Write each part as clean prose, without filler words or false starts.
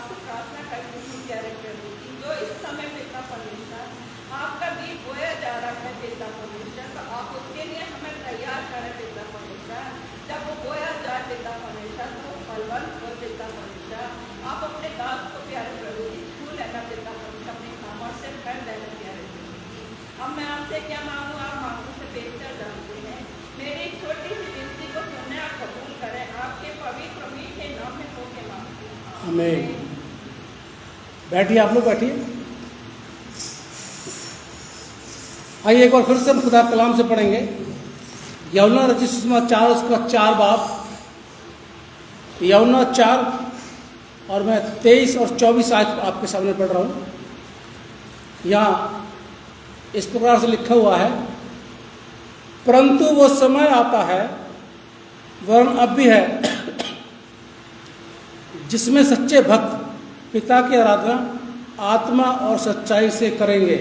आपसे प्रार्थना करती हूँ प्यारे प्रभु जी, जो इस समय पिता परमेश्वर आपका बीज बोया जा रहा है पिता परमेश्वर, तो आप उसके लिए हमें तैयार करें पिता परमेश्वर। जब वो बोया जाए पिता परमेश्वर तो वो फलवंत हो पिता परमेश्वर। आप अपने दास को प्यारे प्रभु जी छू लेना पिता परमेश्वर, अपनी सामर्थ से भर देना प्यारे प्रभु जी। अब मैं आपसे क्या मांगू, आप मांगू से बेहतर जानते हैं। मेरी छोटी सी विनती को सुनने और कबूल करें, आपके पवित्र मीठे नाम में होके मांगती हूँ। आमीन। बैठिए, आप लोग बैठिए। आइए एक बार फिर से हम खुदा कलाम से पढ़ेंगे। यूहन्ना रचित सुसमाचार 4 उसका 4 बाब, यूहन्ना 4 और मैं 23 और 24 आयत आपके सामने पढ़ रहा हूँ। यहाँ इस प्रकार से लिखा हुआ है, परंतु वो समय आता है, वरन अब भी है, जिसमें सच्चे भक्त पिता की आराधना आत्मा और सच्चाई से करेंगे,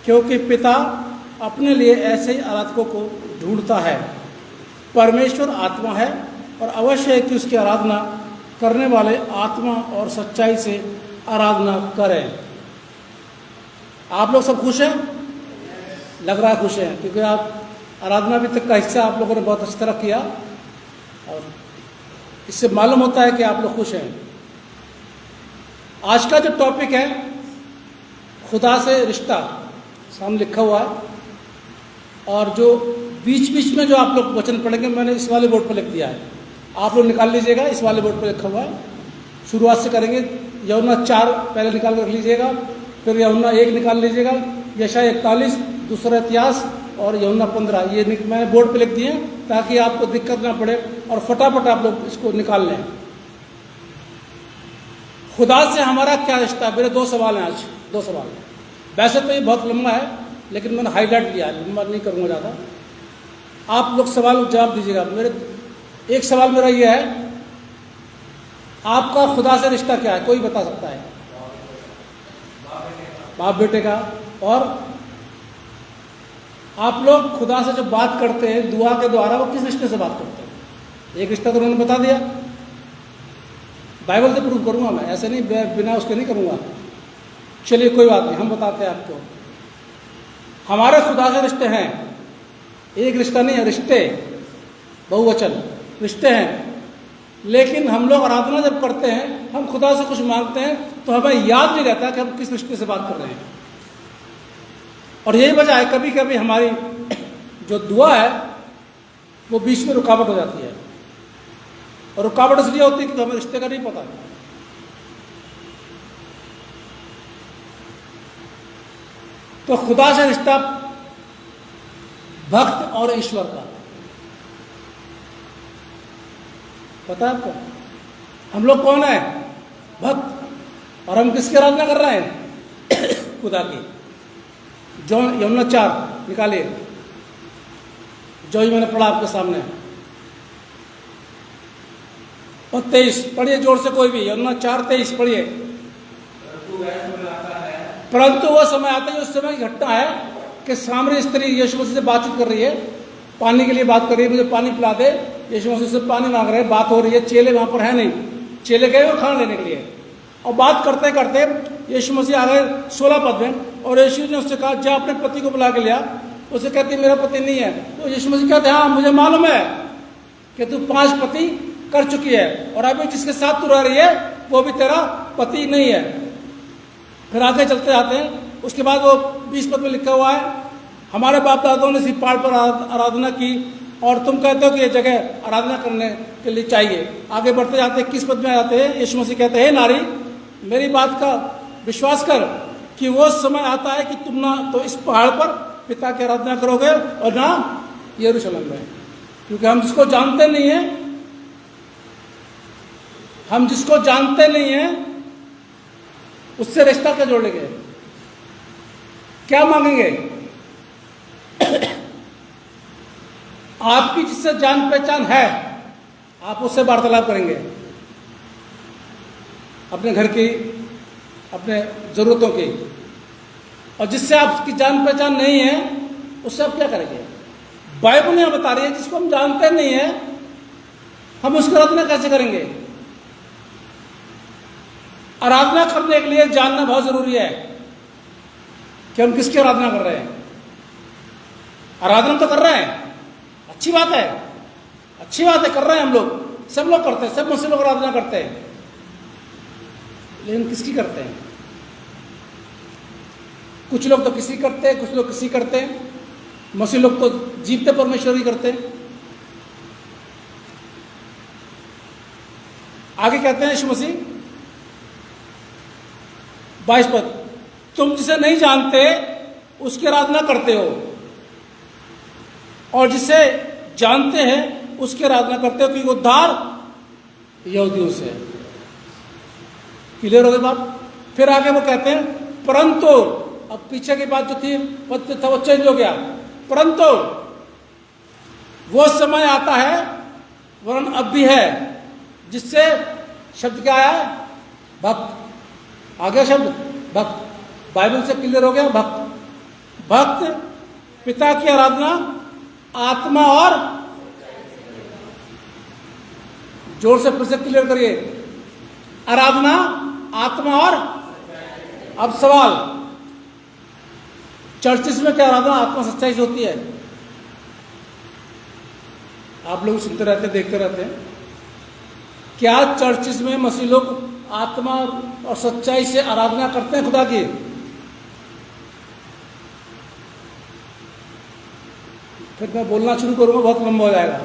क्योंकि पिता अपने लिए ऐसे ही आराधकों को ढूंढता है। परमेश्वर आत्मा है और अवश्य है कि उसकी आराधना करने वाले आत्मा और सच्चाई से आराधना करें। आप लोग सब खुश हैं? लग रहा है खुश हैं, क्योंकि आप आराधना भी तक का हिस्सा आप लोगों ने बहुत अच्छी तरह किया और इससे मालूम होता है कि आप लोग खुश हैं। आज का जो टॉपिक है खुदा से रिश्ता, सामने लिखा हुआ है, और जो बीच बीच में जो आप लोग वचन पढ़ेंगे मैंने इस वाले बोर्ड पर लिख दिया है, आप लोग निकाल लीजिएगा। इस वाले बोर्ड पर लिखा हुआ है। शुरुआत से करेंगे। यूहन्ना 4 पहले निकाल कर रख लीजिएगा, फिर यूहन्ना 1 निकाल लीजिएगा, यशायाह 41, दूसरा इतिहास और यूहन्ना 15। ये मैंने बोर्ड पे लिख दिए हैं ताकि आपको दिक्कत ना पड़े और फटाफट आप लोग इसको निकाल लें। खुदा से हमारा क्या रिश्ता? मेरे 2 सवाल हैं आज, 2 सवाल। वैसे तो ये बहुत लंबा है लेकिन मैंने हाईलाइट किया है, लंबा नहीं करूँगा ज़्यादा। आप लोग सवाल जवाब दीजिएगा। मेरे एक सवाल मेरा ये है, आपका खुदा से रिश्ता क्या है? कोई बता सकता है? बाप बेटे का। और आप लोग खुदा से जब बात करते हैं दुआ के द्वारा, वो किस रिश्ते से बात करते हैं? एक रिश्ता तो उन्होंने बता दिया, बाइबल से प्रूव करूंगा मैं, ऐसे नहीं बिना उसके नहीं करूंगा। चलिए कोई बात नहीं, हम बताते हैं आपको। हमारे खुदा से रिश्ते हैं, एक रिश्ता नहीं है, रिश्ते, बहुवचन रिश्ते हैं। लेकिन हम लोग आराधना जब करते हैं, हम खुदा से कुछ मांगते हैं तो हमें याद नहीं रहता कि हम किस रिश्ते से बात कर रहे हैं। और यही वजह है कभी कभी हमारी जो दुआ है वो बीच में रुकावट हो जाती है। और रुकावट इसलिए होती है कि हमें रिश्ते का नहीं पता। तो खुदा से रिश्ता भक्त और ईश्वर का पता है आपको? हम लोग कौन है? भक्त। और हम किसकी आराधना कर रहे हैं? खुदा की। जो यूहन्ना 4 निकालिए, जो ही मैंने पढ़ा आपके सामने, और 23 पढ़िए जोर से, कोई भी। यूहन्ना 4:23 पढ़िए। परंतु वह समय आता है, उस समय की घटना है कि सामरी स्त्री यीशु मसीह से बातचीत कर रही है, पानी के लिए बात कर रही है, मुझे पानी पिला दे। यीशु मसीह से पानी मांग रहे हैं, बात हो रही है। चेले वहां पर है नहीं, चेले गए वो खाना लेने के लिए। और बात करते करते यीशु मसीह आ गए 16 पद में, और यीशु ने उससे कहा, जा अपने पति को बुला के लिया। उसे कहती मेरा पति नहीं है। तो यीशु मसीह कहते हाँ मुझे मालूम है कि तू 5 पति कर चुकी है, और अभी जिसके साथ तू रह रही है वो भी तेरा पति नहीं है। फिर आगे चलते जाते हैं। उसके बाद वो 20 पद में लिखा हुआ है, हमारे बाप दादाओं ने इसी पहाड़ पर आराधना की, और तुम कहते हो कि ये जगह आराधना करने के लिए चाहिए। आगे बढ़ते जाते हैं, 21 पद में आते हैं। यीशु मसीह कहते हैं, नारी मेरी बात का विश्वास कर कि वो समय आता है कि तुम ना तो इस पहाड़ पर पिता की आराधना करोगे और ना यरूशलेम में। क्योंकि हम जिसको जानते नहीं है, हम जिसको जानते नहीं है उससे रिश्ता क्या जोड़ेंगे? क्या मांगेंगे? आपकी जिससे जान पहचान है आप उससे वार्तालाप करेंगे, अपने घर की, अपने जरूरतों की। और जिससे आपकी जान पहचान नहीं है उससे आप क्या करेंगे? बाइबल यहां बता रही है जिसको हम जानते नहीं है हम उसकी आराधना कैसे करेंगे? आराधना करने के लिए जानना बहुत जरूरी है कि हम किसकी आराधना कर रहे हैं। आराधना तो कर रहे हैं, अच्छी बात है, अच्छी बात है, कर रहे हैं हम लोग, सब लोग करते हैं, सब मुस्लिम लोग आराधना करते हैं, लेकिन किसकी करते हैं? कुछ लोग तो किसी करते हैं, कुछ लोग किसी करते हैं। मुस्लिम लोग तो जीवते परमेश्वर ही करते हैं। आगे कहते हैं यीशु मसीह 22 पद, तुम जिसे नहीं जानते उसकी आराधना करते हो, और जिसे जानते हैं उसकी आराधना करते हो, क्योंकि उद्धार यहूदियों से है। क्लियर हो गई बात? फिर आगे वो कहते हैं, परंतु, अब पीछे की बात जो थी पद था वो चेंज हो गया, परंतु वो समय आता है, वरन अब भी है, जिससे शब्द क्या आया? भक्त। आ गया शब्द भक्त, बाइबल से क्लियर हो गया। भक्त, भक्त पिता की आराधना आत्मा और, जोर से फिर से क्लियर करिए, आराधना आत्मा और। अब सवाल, चर्चिस में क्या आराधना आत्मा सच्चाई से होती है? आप लोग सुनते रहते, देखते रहते हैं, क्या चर्चिस में मसीह लोग आत्मा और सच्चाई से आराधना करते हैं खुदा की? फिर मैं बोलना शुरू करूंगा, बहुत लंबा हो जाएगा,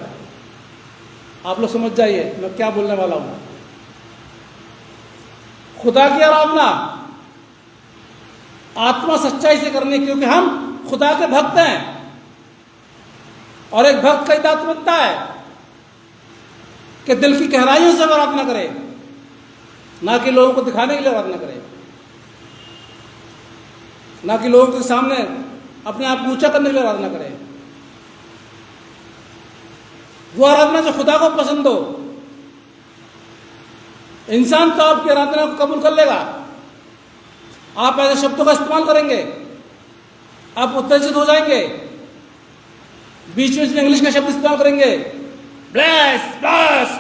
आप लोग समझ जाइए मैं क्या बोलने वाला हूं। खुदा की आराधना आत्मा सच्चाई से करनी, क्योंकि हम खुदा के भक्त हैं, और एक भक्त का दायित्व बनता है कि दिल की गहराइयों से आराधना करे, ना कि लोगों को दिखाने के लिए आराधना करे, ना कि लोगों के सामने अपने आप को ऊंचा करने के लिए आराधना करे। वो आराधना जो खुदा को पसंद हो। इंसान तो आपकी आराधना को कबूल कर लेगा, आप ऐसे शब्दों का इस्तेमाल करेंगे, आप उत्तेजित हो जाएंगे, बीच बीच में इंग्लिश का शब्द इस्तेमाल करेंगे, ब्लेस, ब्लेस,